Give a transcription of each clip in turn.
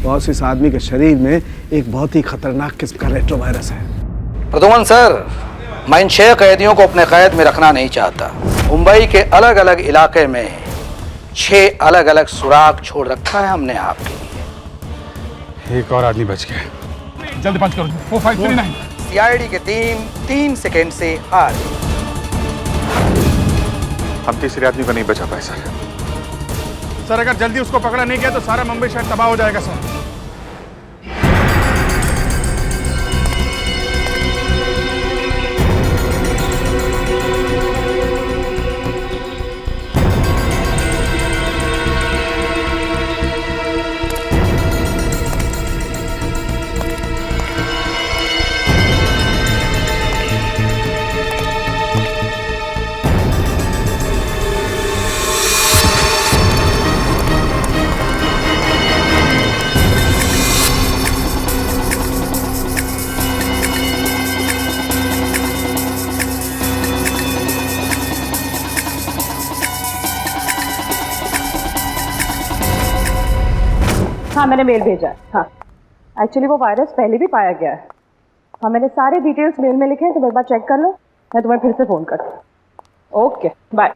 Boss, इस आदमी के शरीर में एक बहुत ही खतरनाक किस्म का रेट्रोवायरस है। प्रदुमन सर, मैं इन 6 कैदियों को अपने कैद में रखना नहीं चाहता। मुंबई के अलग अलग इलाके में 6 अलग अलग सुराग छोड़ रखा है हमने आपके लिए। एक और आदमी बच गया। जल्दी पंच करो। 4539। सीआईडी के टीम 3 सेकेंड से हार। हम तीसरे आदमी को नहीं बचा पाए सर, अगर जल्दी उसको पकड़ा नहीं गया तो सारा मुंबई शहर तबाह हो जाएगा सर। हाँ, मैंने मेल भेजा है। हाँ, एक्चुअली वो वायरस पहले भी पाया गया है। हाँ, मैंने सारे डिटेल्स मेल में लिखे हैं, तुम एक बार चेक कर लो, मैं तुम्हें फिर से फ़ोन करती हूँ। Okay, bye.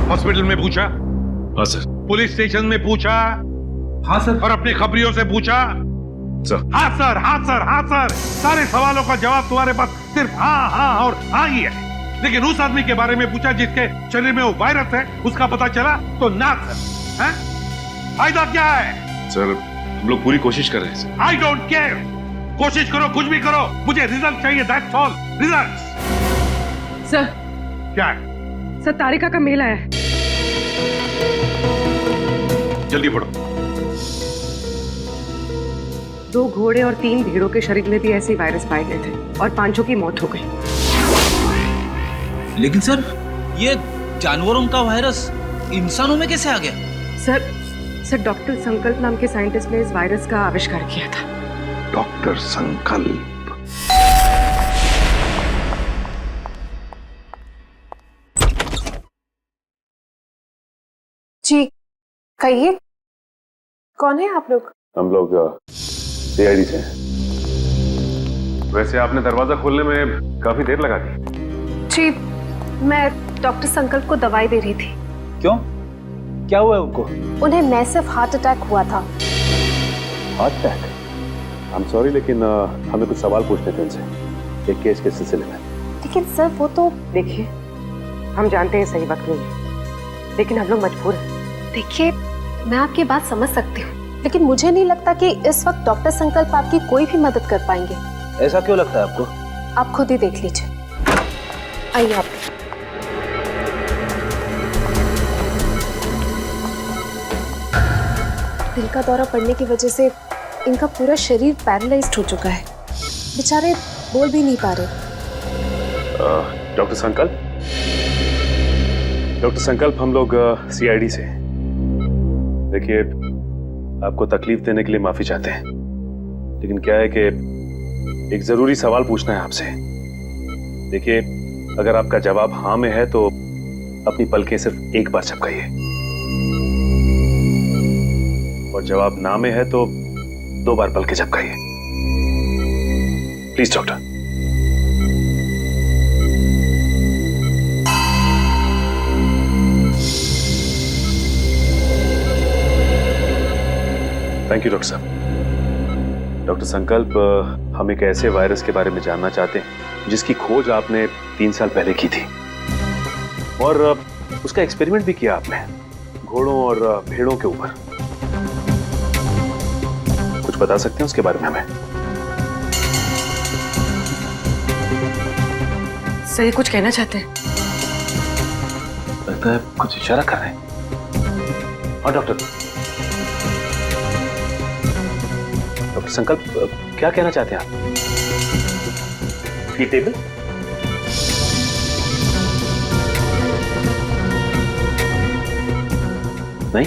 हॉस्पिटल में पूछा? हाँ सर। पुलिस स्टेशन में पूछा? हाँ सर। और अपने खबरियों से पूछा? सर। हाँ सर, हाँ सर, हाँ सर। सारे सवालों का जवाब तुम्हारे पास सिर्फ हाँ हाँ और हाँ ही है। लेकिन उस आदमी के बारे में पूछा जिसके शरीर में वो वायरस है, उसका पता चला तो ना सर। हैं? फायदा क्या है? सर, हम लोग पूरी कोशिश कर रहे हैं सर। I don't care. कोशिश करो, कुछ भी करो, मुझे रिजल्ट चाहिए, दैट्स ऑल। रिजल्ट। सर। क्या है? सर, तारिका का मेल आया है। जल्दी पढ़ो। 2 घोड़े और 3 भेड़ों के शरीर में भी ऐसे वायरस पाए गए थे और 5 की मौत हो गई। लेकिन सर, ये जानवरों का वायरस इंसानों में कैसे आ गया? सर, डॉक्टर संकल्प नाम के साइंटिस्ट ने इस वायरस का आविष्कार किया था। डॉक्टर संकल्प? जी कहिए, कौन है आप लोग? हम लोग सीआईडी से हैं। वैसे आपने दरवाजा खोलने में काफी देर लगा दी। जी, मैं डॉक्टर संकल्प को दवाई दे रही थी। क्यों? क्या हुआ है उनको? उन्हें मैसिव हार्ट अटैक हुआ था। Heart attack? I am sorry, लेकिन हमें कुछ सवाल पूछने थे उनसे एक केस के सिलसिले में। लेकिन सर, वो तो देखिए, हम जानते हैं सही वक्त नहीं है, लेकिन हम लोग मजबूर हैं। देखिए, मैं आपकी बात समझ सकती हूँ, लेकिन मुझे नहीं लगता कि इस वक्त डॉक्टर संकल्प आपकी कोई भी मदद कर पाएंगे। ऐसा क्यों लगता है आपको? आप खुद ही देख लीजिए। आइए आप। दिल का दौरा पड़ने की वजह से इनका पूरा शरीर पैरालाइज्ड हो चुका है। बेचारे बोल भी नहीं पा रहे। डॉक्टर संकल्प? डॉक्टर संकल्प, हम लोग सीआईडी से। देखिए, आपको तकलीफ देने के लिए माफी चाहते हैं, लेकिन क्या है कि एक जरूरी सवाल पूछना है आपसे। देखिए, अगर आपका जवाब हाँ में है तो अपनी पलकें सिर्फ एक बार झपकाइए, और जवाब ना में है तो 2 बार पलकें झपकाइए। Please doctor. Thank you doctor साहब। डॉक्टर संकल्प, हम एक ऐसे वायरस के बारे में जानना चाहते हैं जिसकी खोज आपने 3 साल पहले की थी, और उसका एक्सपेरिमेंट भी किया आपने घोड़ों और भेड़ों के ऊपर। कुछ बता सकते हैं उसके बारे में हमें? सही कुछ कहना चाहते हैं? लगता है कुछ इशारा कर रहे हैं। हाँ डॉक्टर, डॉक्टर संकल्प, क्या कहना चाहते हैं आप? फी टेबल? नहीं।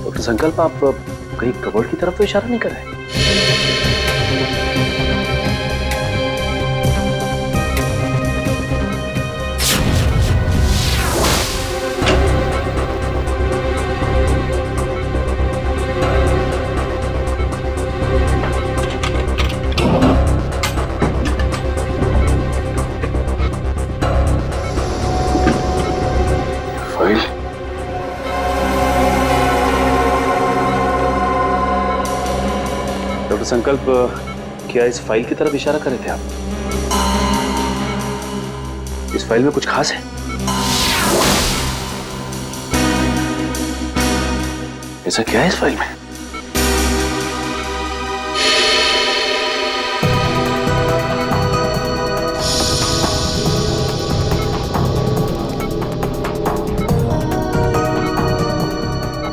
डॉक्टर संकल्प, आप कहीं कबर्ड की तरफ तो इशारा नहीं कर रहे? फाइल? डॉक्टर संकल्प, क्या इस फाइल की तरफ इशारा कर रहे थे आप? इस फाइल में कुछ खास है? ऐसा क्या है इस फाइल में?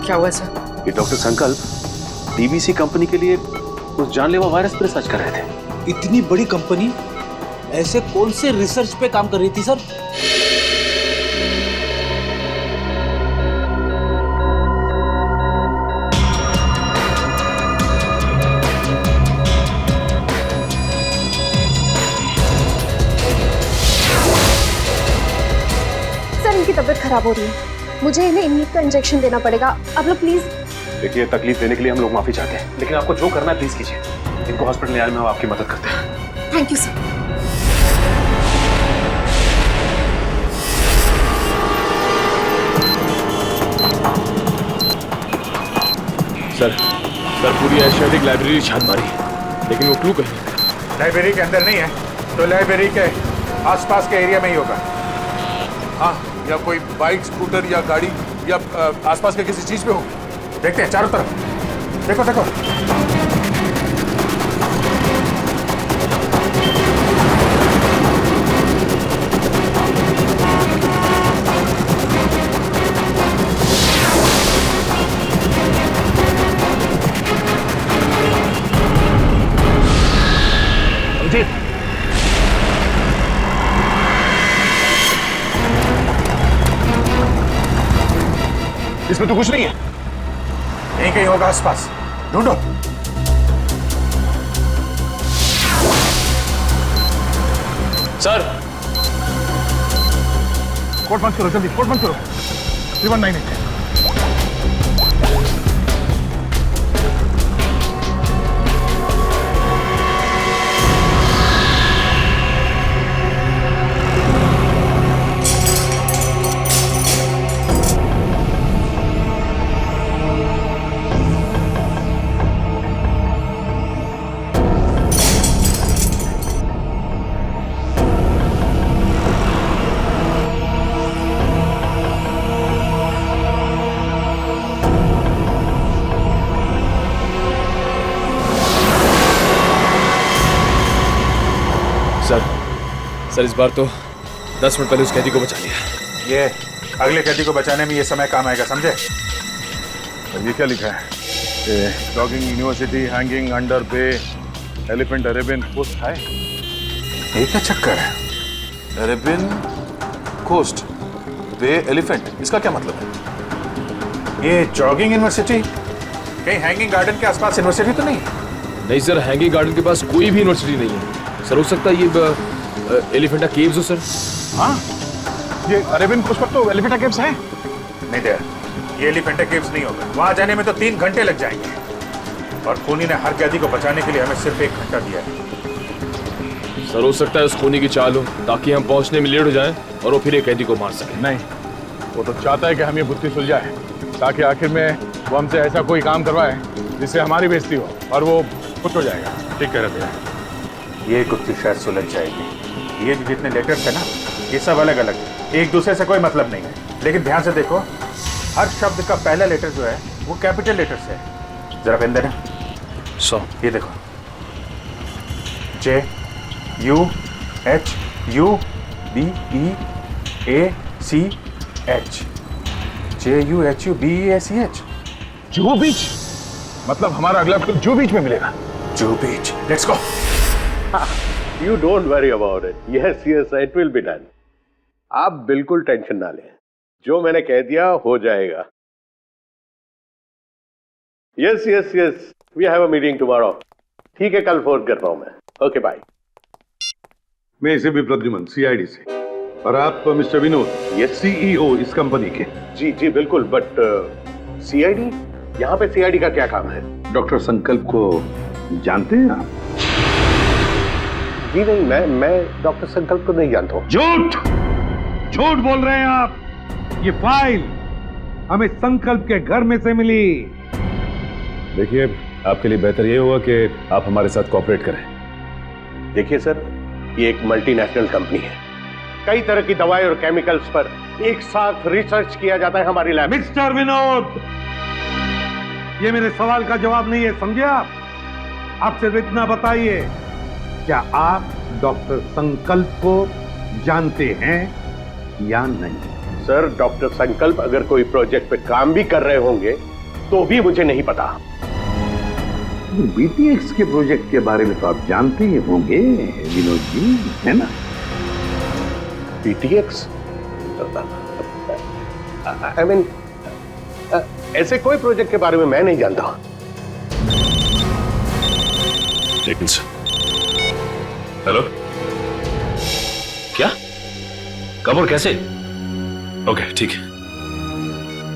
क्या हुआ सर? ये डॉक्टर संकल्प डीवीसी कंपनी के लिए उस जानलेवा वायरस पर रिसर्च कर रहे थे। इतनी बड़ी कंपनी ऐसे कौन से रिसर्च पे काम कर रही थी सर? सर इनकी तबीयत खराब हो रही है, मुझे इन्हें इन्हीं का इंजेक्शन देना पड़ेगा। आप लोग प्लीज। देखिए, तकलीफ देने के लिए हम लोग माफी चाहते हैं, लेकिन आपको जो करना है प्लीज कीजिए। इनको हॉस्पिटल ले आने में हम आपकी मदद करते हैं। Thank you sir. सर पूरी एशियाटिक लाइब्रेरी छान मारी, लेकिन वो क्लू कहीं लाइब्रेरी के अंदर नहीं है तो लाइब्रेरी के आसपास के एरिया में ही होगा। हाँ, या कोई बाइक, स्कूटर या गाड़ी या आसपास के किसी चीज पे हो। देखते हैं चारों तरफ। देखो देखो। इसमें तो कुछ नहीं है। यहीं कहीं होगा आसपास, ढूंढो। सर कोड बंद करो, जल्दी कोड बंद करो। 3198। सर इस बार तो 10 मिनट पहले उस कैदी को बचा लिया। ये अगले कैदी को बचाने में ये समय काम आएगा, समझे? ये क्या लिखा है? Jogging university hanging under bay elephant Arabian coast है। ये क्या चक्कर है? अरेबियन कोस्ट बे एलिफेंट, इसका क्या मतलब है? ये जॉगिंग यूनिवर्सिटी कहीं हैंगिंग गार्डन के आसपास यूनिवर्सिटी तो नहीं? नहीं सर, हैंगिंग गार्डन के पास कोई भी यूनिवर्सिटी नहीं है। सर हो सकता है ये एलिफेंटा केव्स हो सर। हाँ, ये अरेबियन कोस्ट पर तो एलिफेंटा केव्स है। नहीं दे, ये एलिफेंटा केव्स नहीं होगा। वहां जाने में तो 3 घंटे लग जाएंगे, और खूनी ने हर कैदी को बचाने के लिए हमें सिर्फ 1 घंटा दिया है। सर हो सकता है उस खूनी की चाल हो, ताकि हम पहुंचने में लेट हो जाएं और वो फिर एक कैदी को मार सके। नहीं, वो तो चाहता है कि हम ये बुद्धि सुलझाए, ताकि आखिर में वो हमसे ऐसा कोई काम करवाए जिससे हमारी बेइज्जती हो और वो खुश हो जाएगा। ठीक कह रहे थे। ये गुत्थी शायद सुलझ जाएगी। ये जितने लेटर्स है ना, ये सब अलग अलग, एक दूसरे से कोई मतलब नहीं है। लेकिन ध्यान से देखो, हर शब्द का पहला लेटर जो है वो कैपिटल लेटर से है। जरा पेन देना। ये देखो, JUHUBEACH, JUHUBEACH। जुहू बीच? मतलब हमारा अगला एपिसोड जू बीच में मिलेगा। Juhu beach, let's go. You don't worry about it. Yes, yes, it will be done. आप बिल्कुल टेंशन ना लें, जो मैंने कह दिया हो जाएगा। Yes, yes, yes. We have a meeting tomorrow. ठीक है, कल फोन करता हूं मैं। Okay bye. मैं इसे भी प्रद्युमन, सीआईडी से। और आप मिस्टर विनोद, ये सीईओ इस कंपनी के। जी जी बिल्कुल, बट सीआईडी, यहाँ पे सीआईडी का क्या काम है? डॉक्टर संकल्प को जानते हैं आप? जी नहीं, मैं डॉक्टर संकल्प को नहीं जानता हूँ। झूठ बोल रहे हैं आप। ये फाइल हमें संकल्प के घर में से मिली। देखिए, आपके लिए बेहतर ये होगा कि आप हमारे साथ कोऑपरेट करें। देखिए सर, ये एक मल्टीनेशनल कंपनी है। कई तरह की दवाई और केमिकल्स पर एक साथ रिसर्च किया जाता है हमारी लैब। मिस्टर विनोद, ये मेरे सवाल का जवाब नहीं है, समझे आप? आप सिर्फ इतना बताइए, क्या आप डॉक्टर संकल्प को जानते हैं या नहीं? सर, डॉक्टर संकल्प अगर कोई प्रोजेक्ट पे काम भी कर रहे होंगे तो भी मुझे नहीं पता। बीटीएक्स के प्रोजेक्ट के बारे में तो आप जानते ही होंगे विनोद जी, है ना? बीटीएक्स? आई मीन, ऐसे कोई प्रोजेक्ट के बारे में मैं नहीं जानता। हेलो, क्या? कब और कैसे? ओके, ठीक है।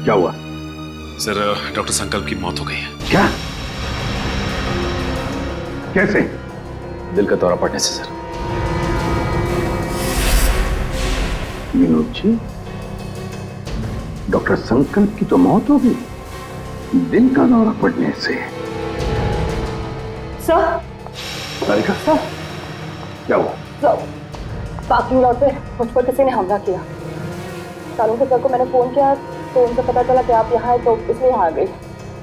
क्या हुआ? सर, डॉक्टर संकल्प की मौत हो गई है। क्या? कैसे? दिल का दौरा पड़ने से सर। विनोद जी, डॉक्टर संकल्प की तो मौत हो गई, दिल का दौरा पड़ने से? सर, सारिका, सर, क्या हुआ? सर, पार्किंग लॉट पे मुझ पर किसी ने हमला किया। सालों के सर को मैंने फोन किया तो उनसे पता चला कि आप यहाँ हैं, तो इसलिए यहाँ आ गई।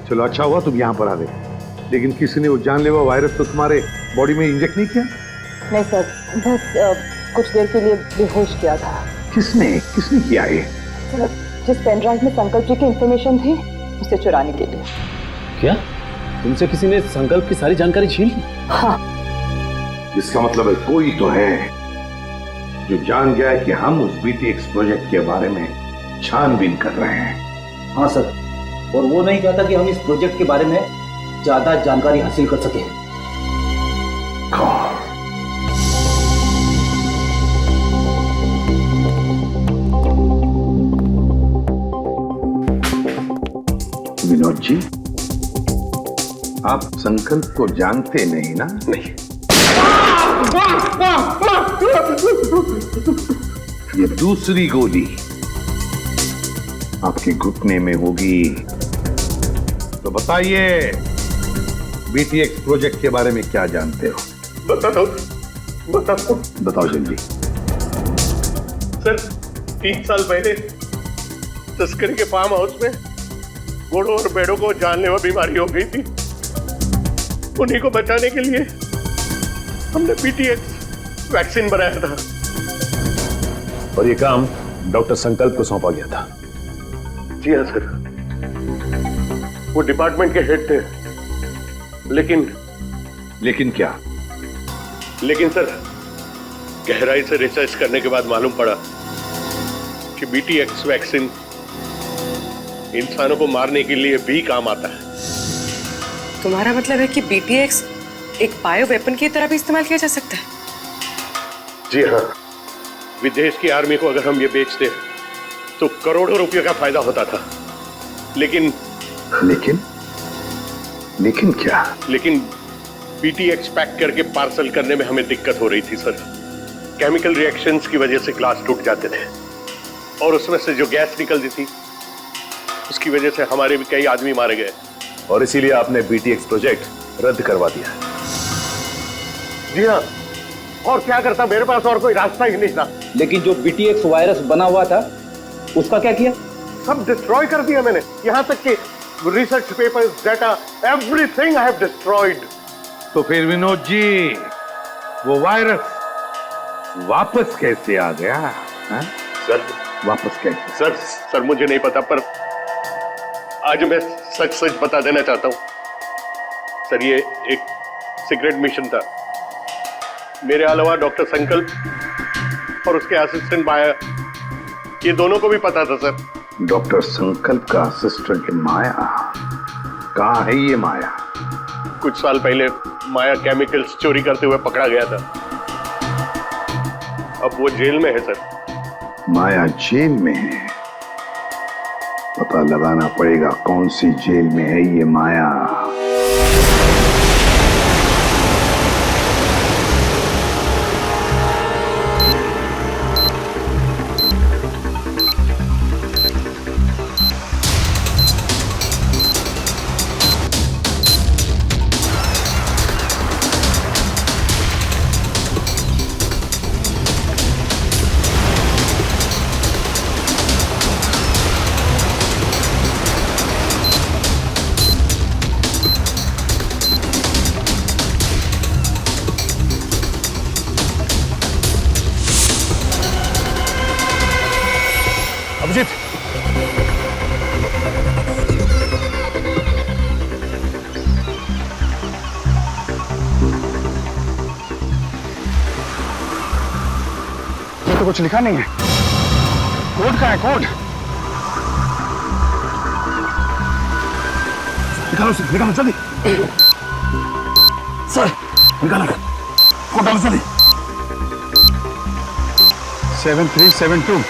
चलो, अच्छा हुआ तुम यहाँ पर आ गए। लेकिन किसी ने वो जानलेवा वायरस तो तुम्हारे बॉडी में इंजेक्ट नहीं किया? नहीं सर, बस कुछ देर के लिए बेहोश किया था। किसने किया ये? सर, जिस पेन ड्राइव में संकल्प जी की इंफॉर्मेशन थी, उसे चुराने के लिए। क्या? तुमसे किसी ने संकल्प की सारी जानकारी छीन ली? हाँ। इसका मतलब है कोई तो है जो जान गया है कि हम उस बीटीएक्स प्रोजेक्ट के बारे में छानबीन कर रहे हैं। हाँ सर, और वो नहीं चाहता कि हम इस प्रोजेक्ट के बारे में ज्यादा जानकारी हासिल कर सकें। कौन? विनोद जी, आप संकल्प को जानते नहीं ना? नहीं। ये दूसरी गोली आपके घुटने में होगी। तो बताइए, बीटीएक्स प्रोजेक्ट के बारे में क्या जानते हो? बताओ जल्दी। सर, 3 साल पहले तस्करी के फार्म हाउस में घोड़ों और भेड़ों को जानलेवा बीमारी हो गई थी। उन्हीं को बचाने के लिए हमने बीटीएक्स वैक्सीन बनाया था। और ये काम डॉक्टर संकल्प को सौंपा गया था। जी हाँ सर, वो डिपार्टमेंट के हेड थे। लेकिन क्या? लेकिन सर, गहराई से रिसर्च करने के बाद मालूम पड़ा कि बीटीएक्स वैक्सीन इंसानों को मारने के लिए भी काम आता है। तुम्हारा मतलब है कि बीटीएक्स एक बायो वेपन की तरह भी इस्तेमाल किया जा सकता है? जी हाँ, विदेश की आर्मी को अगर हम ये बेचते तो करोड़ों रुपयों का फायदा होता था। लेकिन क्या? लेकिन बीटीएक्स पैक करके पार्सल करने में हमें दिक्कत हो रही थी सर। केमिकल रिएक्शंस की वजह से ग्लास टूट जाते थे और उसमें से जो गैस निकलती थी उसकी वजह से हमारे भी कई आदमी मारे गए। और इसीलिए आपने बीटीएक्स प्रोजेक्ट रद्द करवा दिया है। जी हाँ, और क्या करता, मेरे पास और कोई रास्ता ही नहीं था। लेकिन जो बीटीएक्स वायरस बना हुआ था उसका क्या किया? सब डिस्ट्रॉय कर दिया मैंने, यहाँ तक कि research papers, data, everything I have destroyed. तो फिर विनोद जी, वो वायरस वापस कैसे आ गया? हाँ? सर, वापस कैसे? सर मुझे नहीं पता, पर आज मैं सच बता देना चाहता हूँ सर ये एक सीक्रेट मिशन था। मेरे अलावा डॉक्टर संकल्प और उसके असिस्टेंट माया, ये दोनों को भी पता था सर। डॉक्टर संकल्प का असिस्टेंट माया? कहाँ है ये माया? कुछ साल पहले माया केमिकल्स चोरी करते हुए पकड़ा गया था। अब वो जेल में है सर। माया जेल में है? पता लगाना पड़ेगा कौन सी जेल में है ये माया। अभिजीत, ये तो कुछ लिखा नहीं है। कोड कहाँ है? कोड निकालो सर, निकालो जल्दी। सर निकालो कोड, डालो जल्दी। 7372।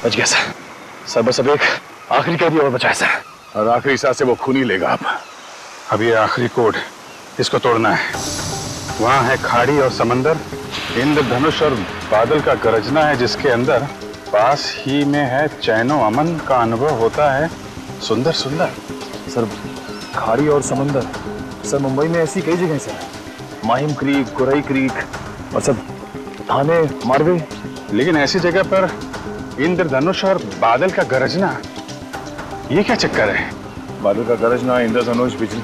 बच गया सर। बस अब एक आखिरी कैदी और बचा है सर। और आखिरी सांस से वो खून ही लेगा। अब ये आखिरी कोड, इसको तोड़ना है। वहां है खाड़ी और समंदर, इंद्रधनुष और बादल का गरजना है जिसके अंदर पास ही में है चैनो अमन का अनुभव होता है सुंदर सुंदर। सर खाड़ी और समंदर, सर मुंबई में ऐसी कई जगह sir, Mahim creek, Gorai creek और सब थाने, मारवे। लेकिन ऐसी जगह पर इंद्रधनुष और बादल का गरजना, ये क्या चक्कर है? बादल का गरजना, इंद्रधनुष, बिजली,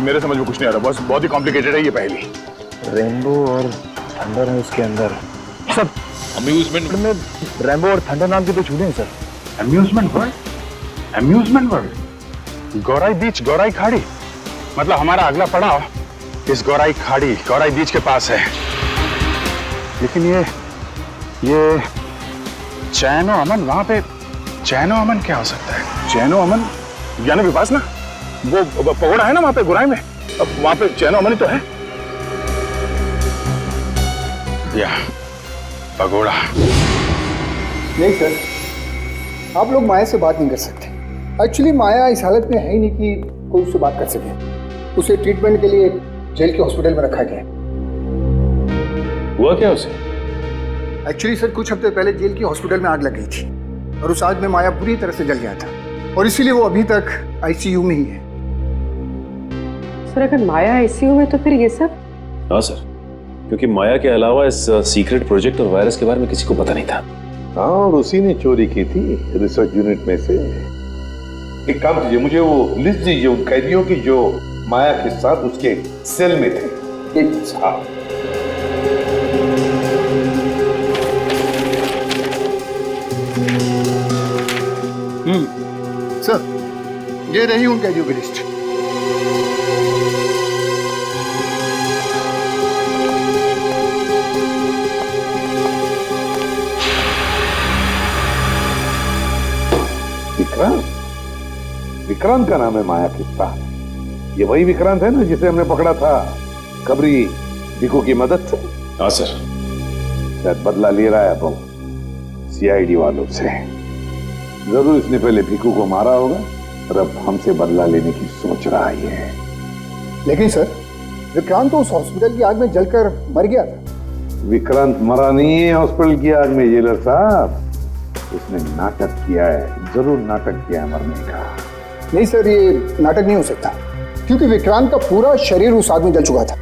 मेरे समझ में कुछ नहीं आ रहा। बस बहुत ही कॉम्प्लिकेटेड है ये पहली। रेनबो और थंडर है उसके अंदर। सर अम्यूजमेंट में रेनबो और थंडर नाम के दो चूहे हैं sir. Amusement world? Amusement world? Gorai beach, Gorai खाड़ी, मतलब हमारा अगला पड़ाव इस गौराई खाड़ी, गौराई बीच के पास है। लेकिन ये चैनो अमन, वहां पे चैनो अमन क्या हो सकता है? चैनो अमन यानी विपासना, वो पगोड़ा है ना वहां पे गुराई में, अब वहां पे चैनो अमन ही तो है। या पगोड़ा। नहीं सर, आप लोग माया से बात नहीं कर सकते। एक्चुअली माया इस हालत में है ही नहीं कि कोई उससे बात कर सके। उसे ट्रीटमेंट के लिए जेल के हॉस्पिटल में रखा गया। हुआ क्या उसे? एक्चुअली सर कुछ हफ्ते पहले जेल के हॉस्पिटल में आग लग गई थी और उस आग में माया पूरी तरह से जल गया था और इसीलिए वो अभी तक आईसीयू में ही है। सर अगर माया आईसीयू में तो फिर ये सब? हाँ सर, क्योंकि माया के अलावा इस सीक्रेट प्रोजेक्ट और वायरस के बारे में किसी को पता नहीं था। हाँ, और उसी ने चोरी की थी रिसर्च यूनिट में से। एक काम कीजिए, मुझे वो लिस्ट दीजिए उन कैदियों की जो माया के साथ उसके सेल में थे। एक हाँ। सर ये रही उन कैदियों की लिस्ट। विक्रांत का नाम है माया के साथ। ये वही विक्रांत है ना जिसे हमने पकड़ा था कबरी भिकू की मदद से? हाँ सर। शायद बदला ले रहा है अब सीआईडी वालों से। जरूर इसने पहले भिकू को मारा होगा और अब हमसे बदला लेने की सोच रहा है। लेकिन सर विक्रांत तो उस हॉस्पिटल की आग में जलकर मर गया था। विक्रांत मरा नहीं है हॉस्पिटल की आग में जेलर साहब, उसने नाटक किया है, जरूर नाटक किया है मरने का। नहीं सर ये नाटक नहीं हो सकता, क्योंकि विक्रांत का पूरा शरीर उस आग में जल चुका था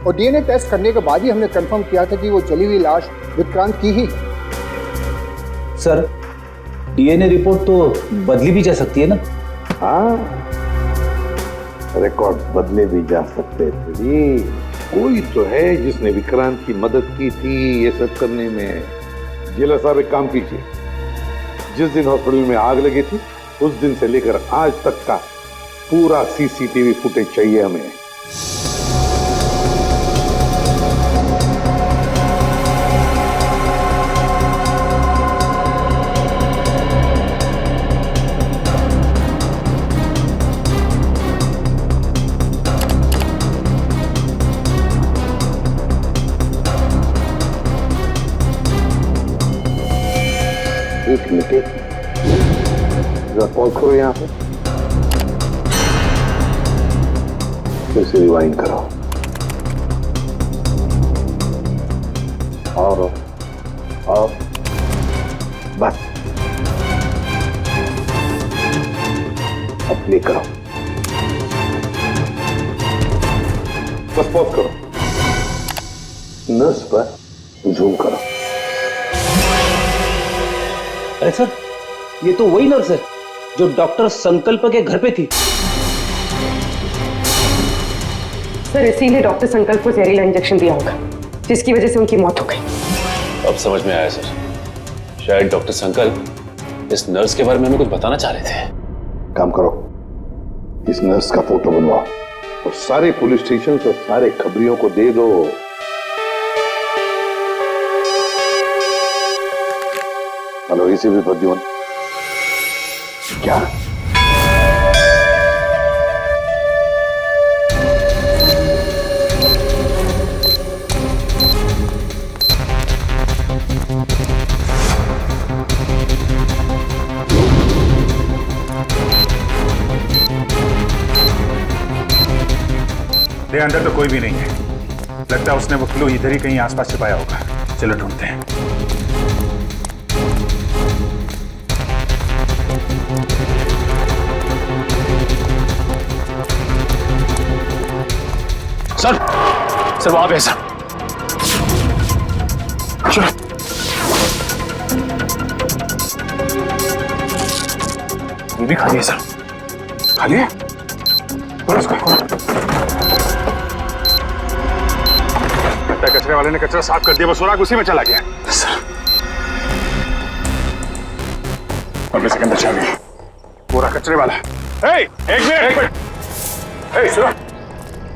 और डीएनए टेस्ट करने के बाद ही हमने कंफर्म किया था कि वो जली हुई लाश विक्रांत की ही। सर डीएनए रिपोर्ट तो बदली भी जा सकती है ना? हाँ, रिकॉर्ड बदले भी जा सकते थे। कोई तो है जिसने विक्रांत की मदद की थी ये सब करने में। जेलर साहब एक काम कीजिए, जिस दिन हॉस्पिटल में आग लगी थी उस दिन से लेकर आज तक का पूरा सीसीटीवी फुटेज चाहिए हमें। एक मिनट जरा पॉज करो यहाँ पे, फिर से रिवाइंड करो और बस अब प्ले करो, बस पॉज करो, नर्स पर जूम करो। अरे सर, ये तो वही नर्स है जो डॉक्टर संकल्प के घर पे थी। सर इसीलिए डॉक्टर संकल्प को जहरीला इंजेक्शन दिया होगा जिसकी वजह से उनकी मौत हो गई। अब समझ में आया सर, शायद डॉक्टर संकल्प इस नर्स के बारे में हमें कुछ बताना चाह रहे थे। काम करो, इस नर्स का फोटो बनवाओ और सारे पुलिस स्टेशन और सारे खबरियों को दे दो। हेलो एसीपी प्रद्युम्न, क्या अंदर तो कोई भी नहीं है, लगता है उसने वो क्लू इधर ही कहीं आसपास छिपाया होगा। चलो ढूंढते हैं। सर वहां पे सर, चलो ये भी खाली है सर, खाली है। कचरे वाले ने कचरा साफ कर दिया, वो सुराग उसी में चला गया। सर और सेकंड बचा गया पूरा कचरे वाला। एक मिनट सुनो।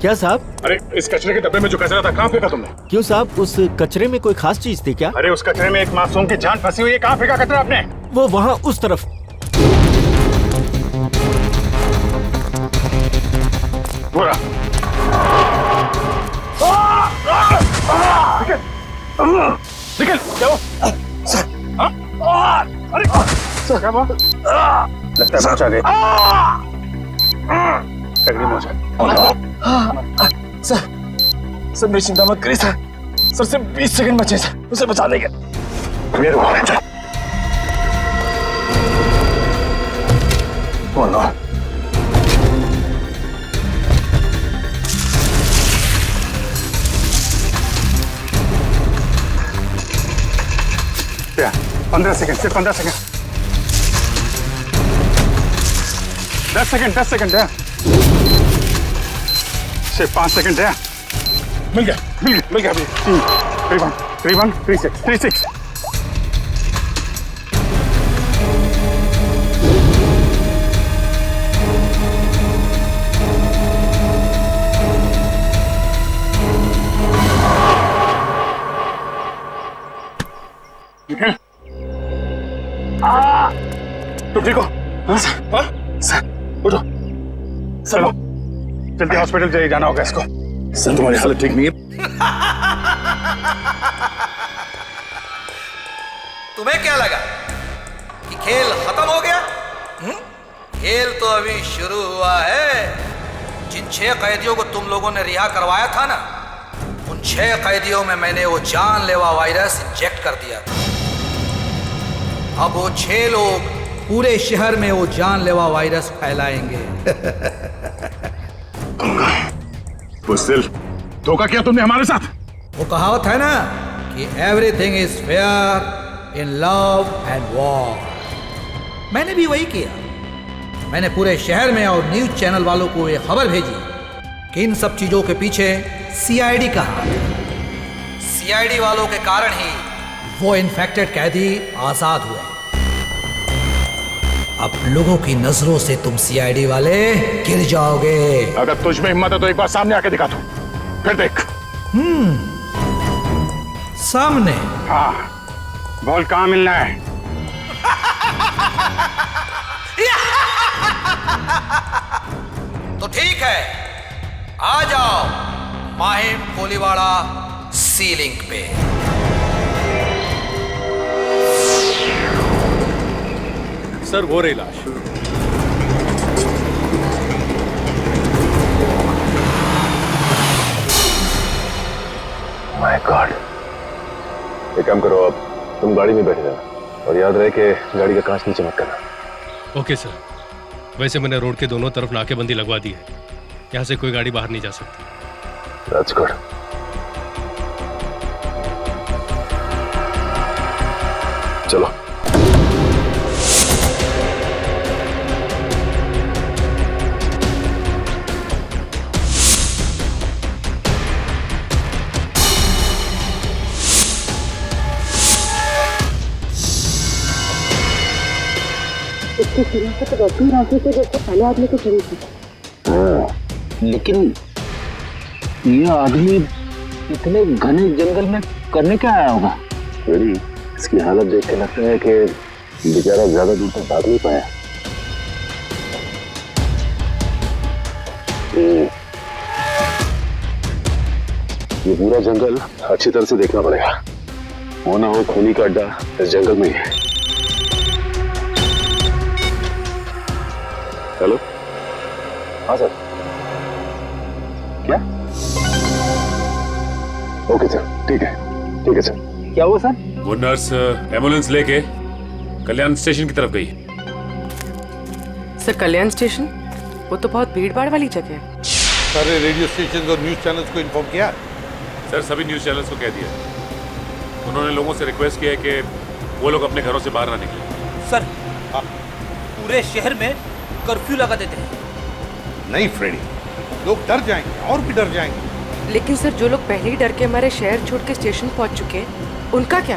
क्या साहब? अरे इस कचरे के डब्बे में जो कचरा था कहाँ फेंका तुमने? क्यों साहब, उस कचरे में कोई खास चीज थी क्या? अरे उस कचरे में एक मासूम की जान फंसी हुई है, कहाँ फेंका कचरा आपने? वो वहाँ उस तरफ। पूरा निकल जाओ। अरे क्या हुआ? लगता है पहुंचा गए। सर मेरी चिंता मत करिए सर, सर से 20 सेकंड बचे सर, उसे बचा देंगे। क्या 15 सेकंड, सिर्फ 15 सेकंड, 10 सेकंड है, सिर्फ 5 सेकंड है। मिल गया अभी। 3-1 3-6 तुम ठीक हो? हाँ सर उठो, चलो जल्दी हॉस्पिटल जाना होगा इसको। सर तुम्हारी हालत ठीक नहीं है। तुम्हें क्या लगा कि खेल खत्म हो गया? खेल तो अभी शुरू हुआ है। जिन 6 कैदियों को तुम लोगों ने रिहा करवाया था ना, उन 6 कैदियों में मैंने वो जानलेवा वायरस इंजेक्ट कर दिया था। अब वो 6 लोग पूरे शहर में वो जानलेवा वायरस फैलाएंगे। बुज़दिल, धोखा किया तुमने हमारे साथ। वो कहावत है ना कि everything is fair in love and war. मैंने भी वही किया। मैंने पूरे शहर में और न्यूज चैनल वालों को ये खबर भेजी कि इन सब चीजों के पीछे सीआईडी का हाथ है। सीआईडी वालों के कारण ही वो इन्फेक्टेड कैदी आजाद हुए। अब लोगों की नजरों से तुम सीआईडी वाले गिर जाओगे। अगर तुझ में हिम्मत है तो एक बार सामने आके दिखा तू, फिर देख। सामने? हाँ, बोल कहाँ मिलना है? तो ठीक है, आ जाओ माहिम कोलीवाड़ा सीलिंग पे। सर वो रही लाश। My God. एक काम करो, अब तुम गाड़ी में बैठे रहना और याद रहे कि गाड़ी का कांच नीचे मत करना। Okay sir. वैसे मैंने रोड के दोनों तरफ नाकेबंदी लगवा दी है, यहाँ से कोई गाड़ी बाहर नहीं जा सकती। That's good. चलो। इसकी शरीर तो वैसे ही राजी से जैसे पहले आदमी की शरीर थी। लेकिन ये आदमी इतने घने जंगल में करने क्या आया होगा? इसकी हालत देख के लगता है कि बेचारा ज्यादा दूर तक भाग नहीं पाया। ये पूरा जंगल अच्छी तरह से देखना पड़ेगा, वो ना हो खूनी का अड्डा इस जंगल में ही है। हेलो, हाँ सर। क्या? ओके सर, ठीक है सर। क्या हुआ सर? वो नर्स एम्बुलेंस लेके कल्याण स्टेशन की तरफ गई। सर कल्याण स्टेशन? वो तो बहुत भीड़ भाड़ वाली जगह है। सारे रेडियो स्टेशन और न्यूज चैनल्स को इन्फॉर्म किया? सर सभी न्यूज चैनल्स को कह दिया। उन्होंने लोगों से रिक्वेस्ट किया है कि वो लोग अपने घरों से बाहर ना निकलें। सर पूरे शहर में कर्फ्यू लगा देते हैं। नहीं फ्रेडी, लोग डर जाएंगे और भी डर जाएंगे। लेकिन सर जो लोग पहले ही डर के हमारे शहर छोड़ के स्टेशन पहुंच चुके हैं, उनका क्या?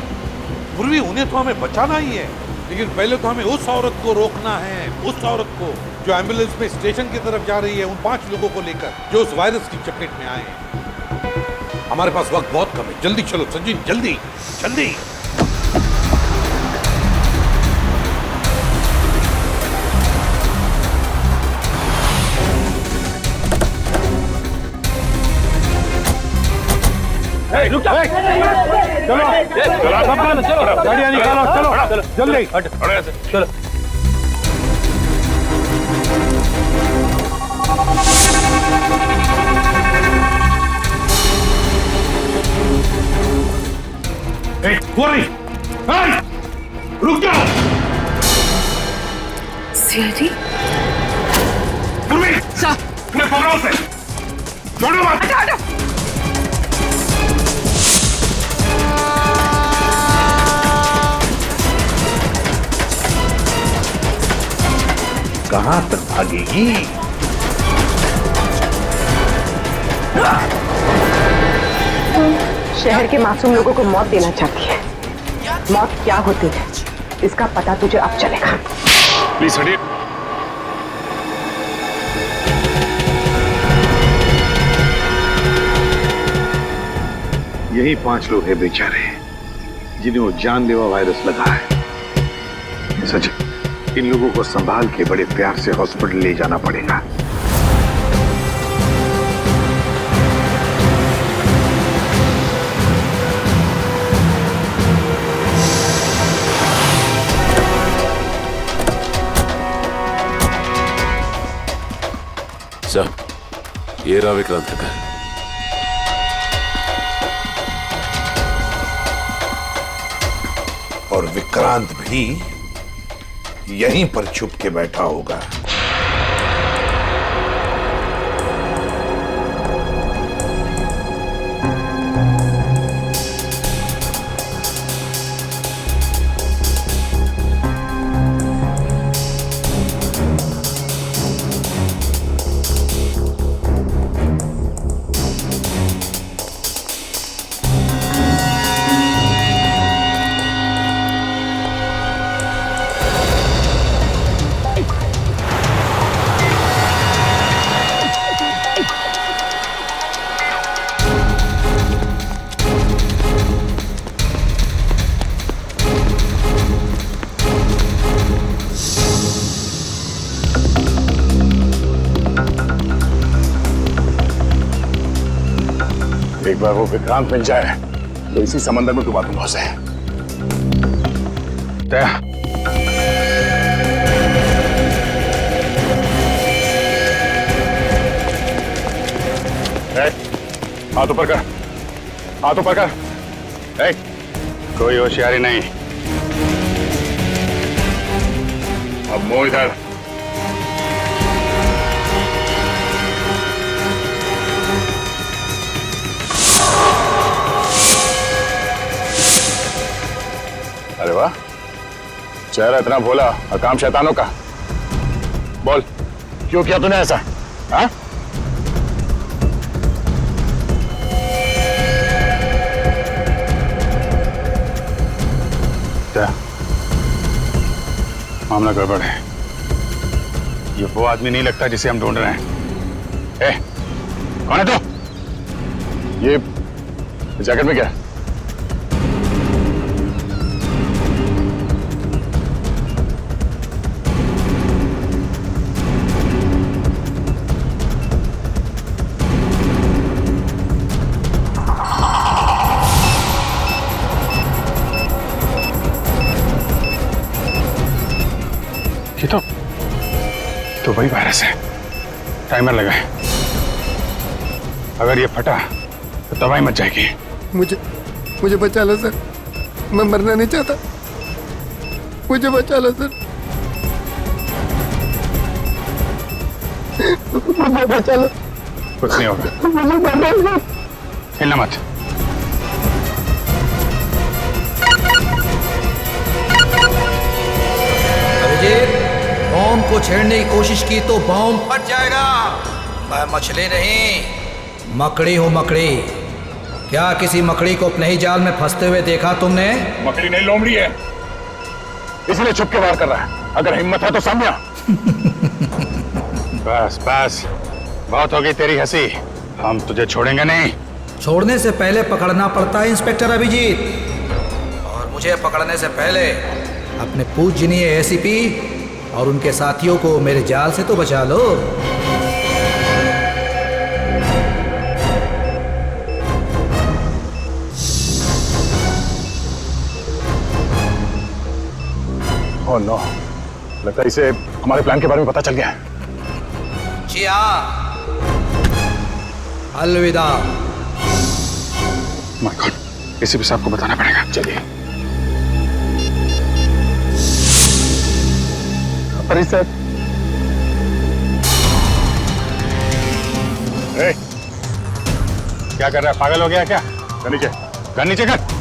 पूर्वी उन्हें तो हमें बचाना ही है, लेकिन पहले तो हमें उस औरत को रोकना है, उस औरत को जो एम्बुलेंस में स्टेशन की तरफ जा रही है, उन 5 लोगों को लेकर जो उस वायरस की चपेट में आए हैं। हमारे पास वक्त बहुत कम है, जल्दी चलो संजीव, जल्दी जल्दी। रुक जा। चलो गाड़ियाँ निकालो, चलो जल्दी चलो। रुक जाओ। सीआईडी? मैं पकड़ो से, छोड़ो मत। कहां तक भागेगी? शहर के मासूम लोगों को मौत देना चाहती है। मौत क्या होती है इसका पता तुझे अब चलेगा। प्लीज हटिए। यही 5 लोग हैं बेचारे जिन्हें वो जानलेवा वायरस लगा है। सच, इन लोगों को संभाल के बड़े प्यार से हॉस्पिटल ले जाना पड़ेगा। सर, ये रहा विक्रांत का घर। और विक्रांत भी यहीं पर छुप के बैठा होगा। अगर वो विक्रांत मिल जाए तो इसी समंदर में डुबा दूंगा उसे। हाथ ऊपर कर, हाथ ऊपर कर। कोई होशियारी नहीं। अब मुंह इधर। अरे वाह, चेहरा इतना भोला और काम शैतानों का। बोल, क्यों किया तूने ऐसा? हाँ? क्या मामला गड़बड़ है? ये वो आदमी नहीं लगता जिसे हम ढूंढ रहे हैं। कौन है तू? ये जैकेट में क्या? तो वही वायरस है। टाइमर लगा है। अगर ये फटा तो दवाई मच जाएगी। मुझे बचा लो सर, मैं मरना नहीं चाहता। मुझे बचा लो सर, मुझे बचा लो। कुछ नहीं होगा, हिलना मत। बॉम्ब को छेड़ने की कोशिश की तो बॉम्ब फट जाएगा। मैं मछली नहीं, मकड़ी हूँ, मकड़ी। क्या किसी मकड़ी को अपने ही जाल में फंसते हुए देखा तुमने? मकड़ी नहीं, लोमड़ी है, इसलिए छुप के वार कर रहा है। अगर हिम्मत है तो सामने आ। बस बस, बहुत होगी तेरी हंसी। हम तुझे छोड़ेंगे नहीं। छोड़ने से पहले पकड़ना पड़ता है इंस्पेक्टर अभिजीत, और मुझे पकड़ने से पहले अपने पूजनीय एसीपी और उनके साथियों को मेरे जाल से तो बचा लो। ओह नो, लगता है इसे हमारे प्लान के बारे में पता चल गया है। जी हाँ, अलविदा। माय गॉड, एसीपी साहब को बताना पड़ेगा। चलिए। अरे सर, क्या कर रहा है? पागल हो गया क्या? गन नीचे, गन नीचे कर।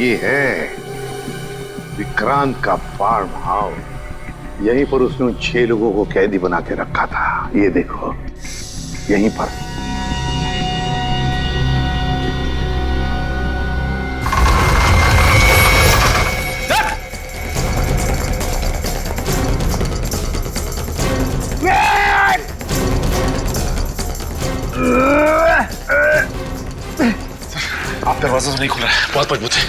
ये है विक्रांत का फार्म हाउस। यहीं पर उसने उन 6 लोगों को कैदी बना के रखा था। ये देखो, यहीं पर। आप दरवाजा से नहीं खुल रहा है, बहुत मजबूत है।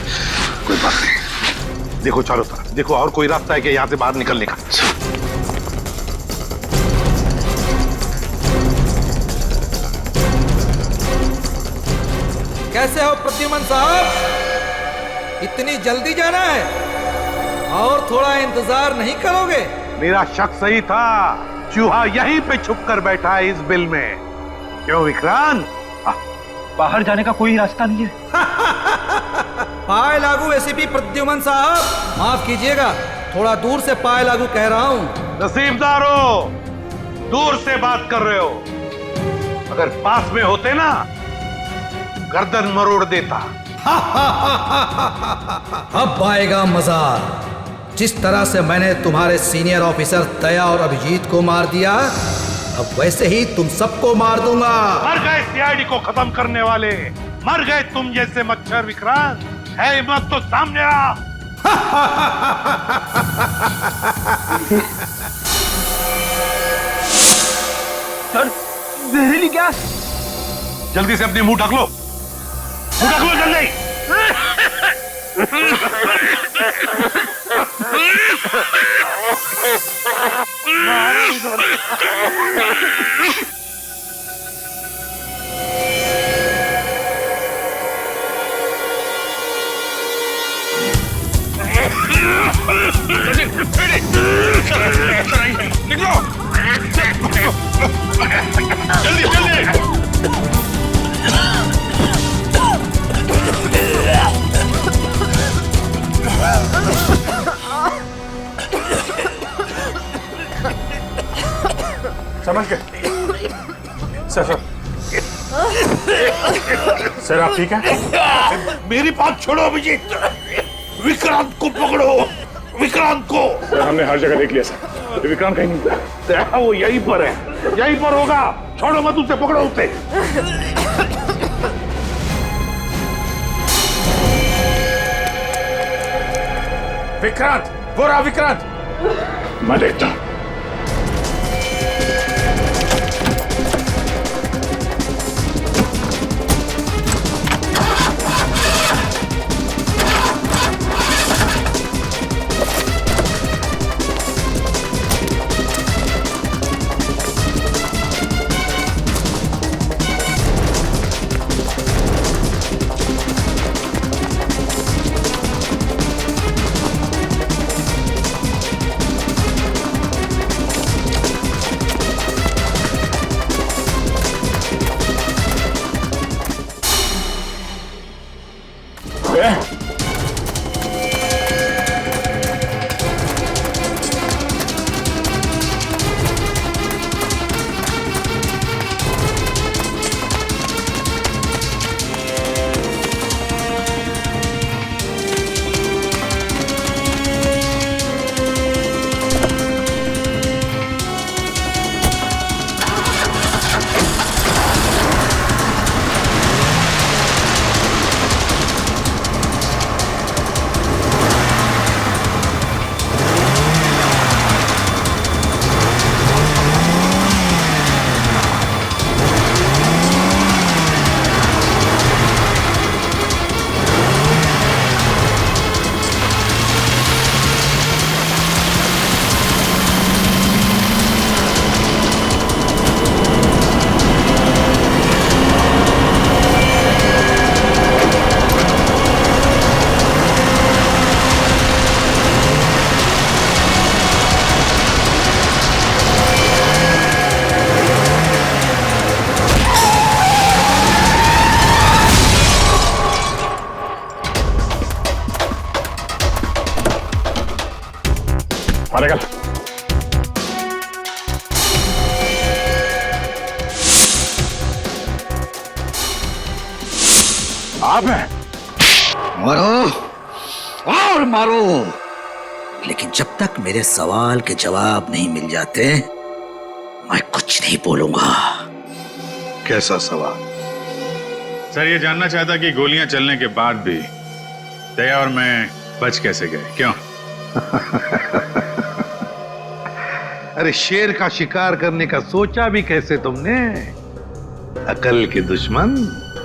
कोई बात नहीं, देखो चारों तरफ देखो, और कोई रास्ता है कि यहाँ से बाहर निकलने का? कैसे हो प्रद्युमन साहब, इतनी जल्दी जाना है और थोड़ा इंतजार नहीं करोगे? मेरा शक सही था, चूहा यहीं पे छुप कर बैठा है इस बिल में। क्यों विक्रांत? बाहर जाने का कोई रास्ता नहीं है। पाए लागू एसीपी प्रद्युमन साहब, माफ कीजिएगा, थोड़ा दूर से पाए लागू कह रहा हूँ। नसीबदारो, दूर से बात कर रहे हो, अगर पास में होते ना गर्दन मरोड़ देता। अब आएगा मजा। जिस तरह से मैंने तुम्हारे सीनियर ऑफिसर दया और अभिजीत को मार दिया, अब वैसे ही तुम सबको मार दूंगा। मर गए सीआईडी को खत्म करने वाले, मर गए तुम जैसे मच्छर। विक्रांत, है हिम्मत तो सामने आ। सर, जहरीली गैस। जल्दी से अपनी मुंह ढक लो, मुंह ढक लो जल्दी। निकलो, जल्दी जल्दी। समझ गए? सर सर आप ठीक है? मेरी बात छोड़ो अभिजीत, विक्रांत को पकड़ो, विक्रांत को। सर हमने हर जगह देख लिया सर, विक्रांत कहीं नहीं मिला। वो यहीं पर है, यहीं पर होगा। छोड़ो मत उसे, पकड़ो उसे। विक्रांत, वो रहा विक्रांत। मैं देखता हूं। मारेगा। आप हैं? मरो और मारो, लेकिन जब तक मेरे सवाल के जवाब नहीं मिल जाते मैं कुछ नहीं बोलूंगा। कैसा सवाल? सर ये जानना चाहता कि गोलियां चलने के बाद भी दया और मैं बच कैसे गए, क्यों? अरे शेर का शिकार करने का सोचा भी कैसे तुमने? अकल के दुश्मन।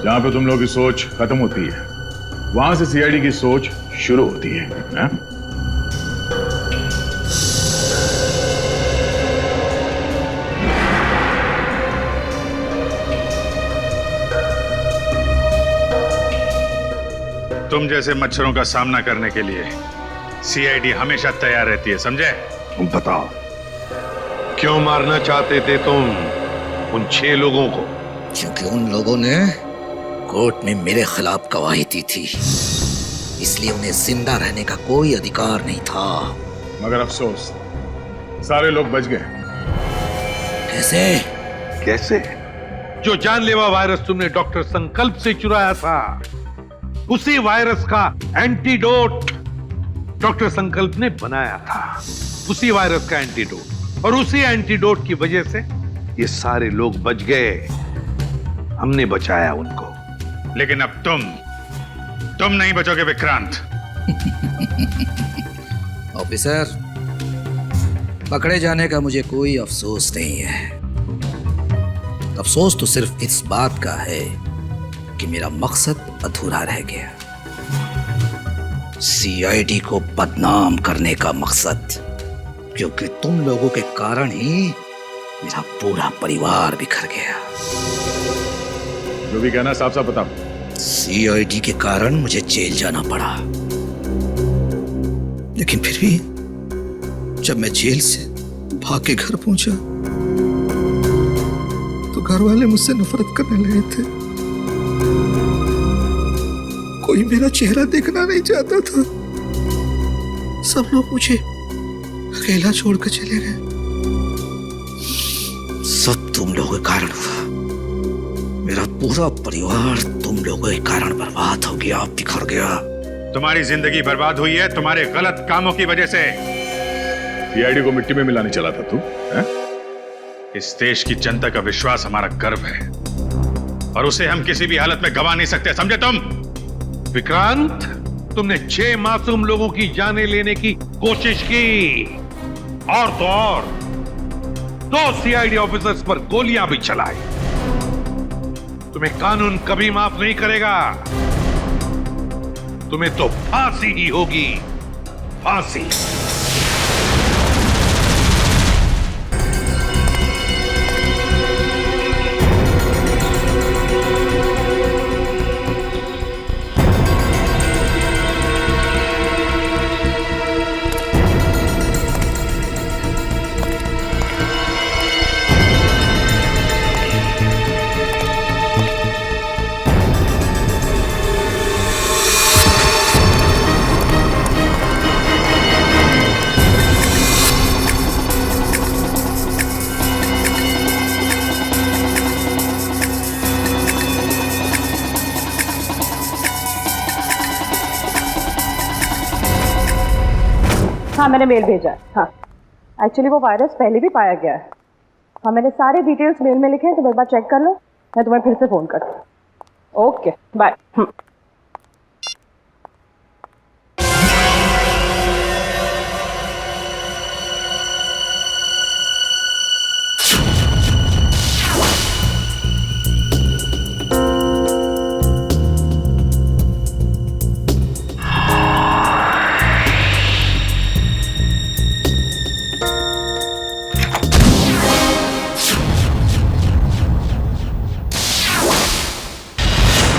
जहां पे तुम लोगों की सोच खत्म होती है वहां से सीआईडी की सोच शुरू होती है, ना? तुम जैसे मच्छरों का सामना करने के लिए सीआईडी हमेशा तैयार रहती है, समझे? तुम बताओ क्यों मारना चाहते थे तुम उन 6 लोगों को? क्योंकि उन लोगों ने कोर्ट में मेरे खिलाफ गवाही दी थी, इसलिए उन्हें जिंदा रहने का कोई अधिकार नहीं था। मगर अफसोस सारे लोग बच गए। कैसे? कैसे? जो जानलेवा वायरस तुमने डॉक्टर संकल्प से चुराया था, उसी वायरस का एंटीडोट डॉक्टर संकल्प ने बनाया था। उसी वायरस का एंटीडोट, और उसी एंटीडोट की वजह से ये सारे लोग बच गए। हमने बचाया उनको। लेकिन अब तुम नहीं बचोगे विक्रांत। ऑफिसर, पकड़े जाने का मुझे कोई अफसोस नहीं है। अफसोस तो सिर्फ इस बात का है कि मेरा मकसद अधूरा रह गया। सीआईडी को बदनाम करने का मकसद, क्योंकि तुम लोगों के कारण ही मेरा पूरा परिवार बिखर गया। जो भी कहना साफ साफ बताओ। सीआईडी के कारण मुझे जेल जाना पड़ा, लेकिन फिर भी जब मैं जेल से भाग के घर पहुंचा तो घर वाले मुझसे नफरत करने लगे थे। कोई मेरा चेहरा देखना नहीं चाहता था। सब लोग मुझे अकेला छोड़कर चले गए। सब तुम लोगों के कारण हुआ। मेरा पूरा परिवार तुम लोगों के कारण बर्बाद हो गया, बिखर गया। तुम्हारी जिंदगी बर्बाद हुई है तुम्हारे गलत कामों की वजह से। सीआईडी को मिट्टी में मिलाने चला था तू, है? इस देश की जनता का विश्वास हमारा गर्व है, और उसे हम किसी भी हालत में गंवा नहीं सकते, समझे तुम? विक्रांत, तुमने 6 मासूम लोगों की जानें लेने की कोशिश की, और तो और 2 सीआईडी ऑफिसर्स पर गोलियां भी चलाई। तुम्हें कानून कभी माफ नहीं करेगा। तुम्हें तो फांसी ही होगी, फांसी। हाँ, मैंने मेल भेजा है। हाँ, एक्चुअली वो वायरस पहले भी पाया गया है। हाँ, मैंने सारे डिटेल्स मेल में लिखे हैं, तो एक बार चेक कर लो। मैं तुम्हें फिर से फोन करती हूँ। Okay, bye.